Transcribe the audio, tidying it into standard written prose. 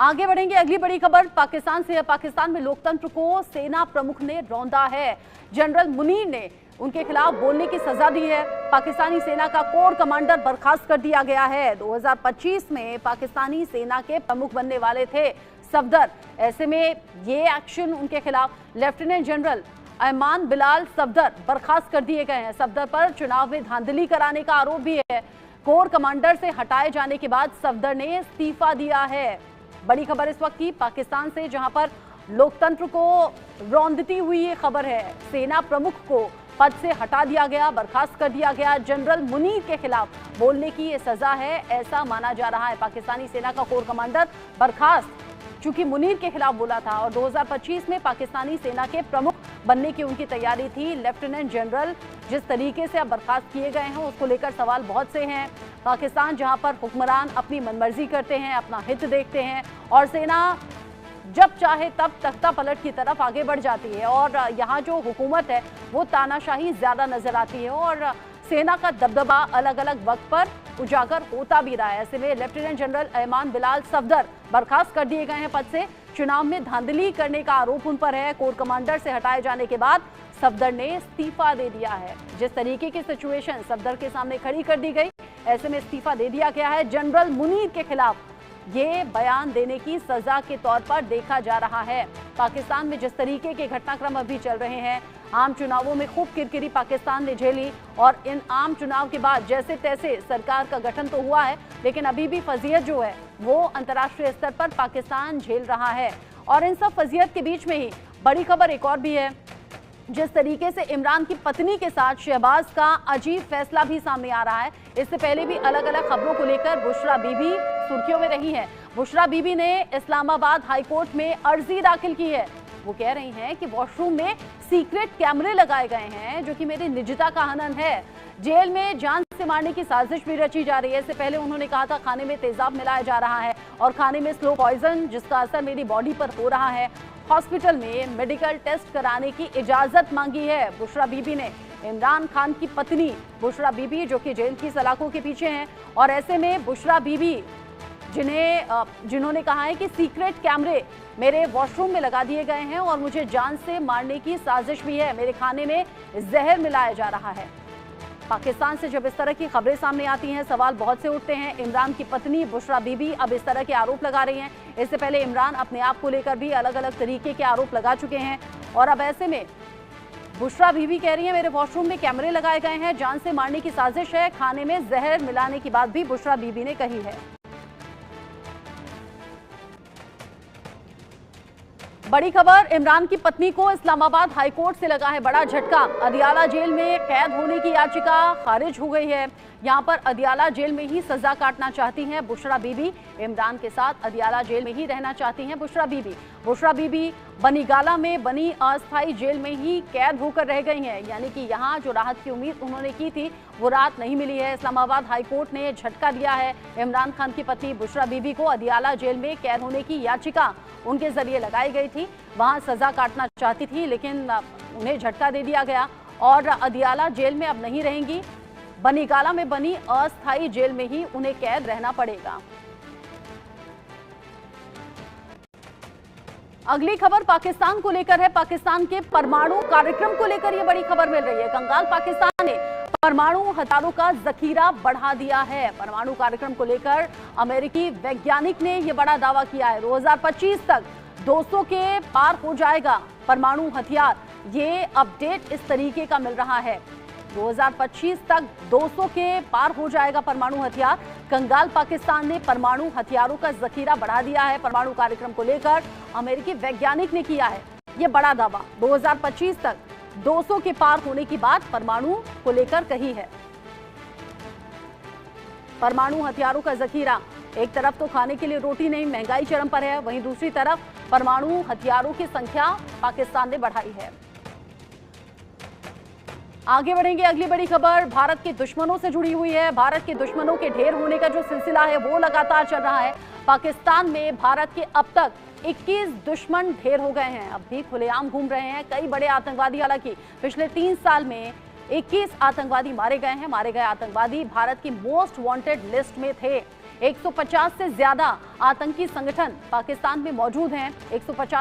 आगे बढ़ेंगे अगली बड़ी खबर पाकिस्तान से है। पाकिस्तान में लोकतंत्र को सेना प्रमुख ने रौंदा है। जनरल मुनीर ने उनके खिलाफ बोलने की सजा दी है। पाकिस्तानी सेना का कोर कमांडर बर्खास्त कर दिया गया है। 2025 में पाकिस्तानी सेना के प्रमुख बनने वाले थे सफदर। ऐसे में ये एक्शन उनके खिलाफ लेफ्टिनेंट जनरल ऐमान बिलाल सफदर बर्खास्त कर दिए गए हैं। सफदर पर चुनाव में धांधली कराने का आरोप भी है। कोर कमांडर से हटाए जाने के बाद सफदर ने इस्तीफा दिया है। बड़ी खबर इस वक्त की पाकिस्तान से, जहां पर लोकतंत्र को रौंदती हुई ये खबर है। सेना प्रमुख को पद से हटा दिया गया, बर्खास्त कर दिया गया। जनरल मुनीर के खिलाफ बोलने की ये सजा है, ऐसा माना जा रहा है। पाकिस्तानी सेना का कोर कमांडर बर्खास्त चूंकि मुनीर के खिलाफ बोला था और 2025 में पाकिस्तानी सेना के प्रमुख बनने की उनकी तैयारी थी। लेफ्टिनेंट जनरल जिस तरीके से अब बर्खास्त किए गए हैं उसको लेकर सवाल बहुत से हैं। पाकिस्तान जहां पर हुक्मरान अपनी मनमर्जी करते हैं, अपना हित देखते हैं और सेना जब चाहे तब तख्ता पलट की तरफ आगे बढ़ जाती है और यहाँ जो हुकूमत है वो तानाशाही ज्यादा नजर आती है और सेना का दबदबा अलग अलग वक्त पर उजागर होता भी रहा है। ऐसे में लेफ्टिनेंट जनरल ऐमान बिलाल सफदर बर्खास्त कर दिए गए हैं पद से। चुनाव में धांधली करने का आरोप उन पर है। कोर कमांडर से हटाए जाने के बाद सफदर ने इस्तीफा दे दिया है। जिस तरीके की सिचुएशन सफदर के सामने खड़ी कर दी गई, ऐसे में इस्तीफा दे दिया गया है। जनरल मुनीर के खिलाफ ये बयान देने की सजा के तौर पर देखा जा रहा है। पाकिस्तान में जिस तरीके के घटनाक्रम अभी चल रहे हैं, आम चुनावों में खूब किरकिरी पाकिस्तान ने झेली और इन आम चुनाव के बाद जैसे तैसे सरकार का गठन तो हुआ है, लेकिन अभी भी फजीयत जो है वो अंतर्राष्ट्रीय स्तर पर पाकिस्तान झेल रहा है। और इन सब फजीयत के बीच में ही बड़ी खबर एक और भी है। जिस तरीके से इमरान की पत्नी के साथ शहबाज का अजीब फैसला भी सामने आ रहा है। इससे पहले भी अलग अलग खबरों को लेकर बुशरा बीबी सुर्खियों में रही है। बुशरा बीबी ने इस्लामाबाद हाईकोर्ट में अर्जी दाखिल की है। वो कह रही हैं कि वॉशरूम में सीक्रेट कैमरे लगाए गए हैं जो कि मेरी निजता का हनन है। जेल में जान से मारने की साजिश भी रची जा रही है। इससे पहले उन्होंने कहा था खाने में तेजाब मिलाया जा रहा है और खाने में स्लो पॉइजन जिसका असर मेरी बॉडी पर हो रहा है। हॉस्पिटल में मेडिकल टेस्ट कराने की इजाजत मांगी है बुशरा बीबी ने। इमरान खान की पत्नी बुशरा बीबी जो कि जेल की सलाखों के पीछे हैं और ऐसे में बुशरा बीबी जिन्होंने कहा है कि सीक्रेट कैमरे मेरे वॉशरूम में लगा दिए गए हैं और मुझे जान से मारने की साजिश भी है, मेरे खाने में जहर मिलाया जा रहा है। पाकिस्तान से जब इस तरह की खबरें सामने आती हैं, सवाल बहुत से उठते हैं। इमरान की पत्नी बुशरा बीबी अब इस तरह के आरोप लगा रही हैं। इससे पहले इमरान अपने आप को लेकर भी अलग अलग तरीके के आरोप लगा चुके हैं और अब ऐसे में बुशरा बीबी कह रही है मेरे वॉशरूम में कैमरे लगाए गए हैं, जान से मारने की साजिश है। खाने में जहर मिलाने की बात भी बुशरा बीबी ने कही है। बड़ी खबर, इमरान की पत्नी को इस्लामाबाद हाईकोर्ट से लगा है बड़ा झटका। अदियाला जेल में कैद होने की याचिका खारिज हो गई है। यहां पर अदियाला जेल में ही सजा काटना चाहती हैं बुशरा बीबी। इमरान के साथ अदियाला जेल में ही रहना चाहती हैं बुशरा बीबी। बुशरा बीबी बनीगाला में बनी अस्थायी जेल में ही कैद होकर रह गई हैं, यानी कि यहां जो राहत की उम्मीद उन्होंने की थी वो राहत नहीं मिली है। इस्लामाबाद हाईकोर्ट ने झटका दिया है। इमरान खान की पत्नी बुशरा बीबी को अदियाला जेल में कैद होने की याचिका उनके जरिए लगाई गई थी। वहां सजा काटना चाहती थी लेकिन उन्हें झटका दे दिया गया और अदियाला जेल में अब नहीं रहेंगी। बनीगाला में बनी अस्थायी जेल में ही उन्हें कैद रहना पड़ेगा। अगली खबर पाकिस्तान को लेकर है। पाकिस्तान के परमाणु कार्यक्रम को लेकर यह बड़ी खबर मिल रही है। कंगाल पाकिस्तान ने परमाणु हथियारों का जखीरा बढ़ा दिया है। परमाणु कार्यक्रम को लेकर अमेरिकी वैज्ञानिक ने यह बड़ा दावा किया है। 2025 तक 200 के पार हो जाएगा परमाणु हथियार। ये अपडेट इस तरीके का मिल रहा है। 2025 तक 200 के पार हो जाएगा परमाणु हथियार। कंगाल पाकिस्तान ने परमाणु हथियारों का जखीरा बढ़ा दिया है। परमाणु कार्यक्रम को लेकर अमेरिकी वैज्ञानिक ने किया है ये बड़ा दावा। 2025 तक 200 के पार होने की बात परमाणु को लेकर कही है। परमाणु हथियारों का जखीरा, एक तरफ तो खाने के लिए रोटी नहीं, महंगाई चरम पर है, वहीं दूसरी तरफ परमाणु हथियारों की संख्या पाकिस्तान ने बढ़ाई है। आगे बढ़ेंगे अगली बड़ी खबर भारत के दुश्मनों से जुड़ी हुई है। भारत के दुश्मनों के ढेर होने का जो सिलसिला है वो लगातार चल रहा है। पाकिस्तान में भारत के अब तक 21 दुश्मन ढेर हो गए हैं, अब भी खुलेआम घूम रहे हैं। कई बड़े आतंकवादी, हालांकि पिछले 3 साल में 21 आतंकवादी मारे गए हैं। मारे गए आतंकवादी भारत की मोस्ट वांटेड लिस्ट में थे। 150 से ज्यादा आतंकी संगठन पाकिस्तान में मौजूद हैं। 150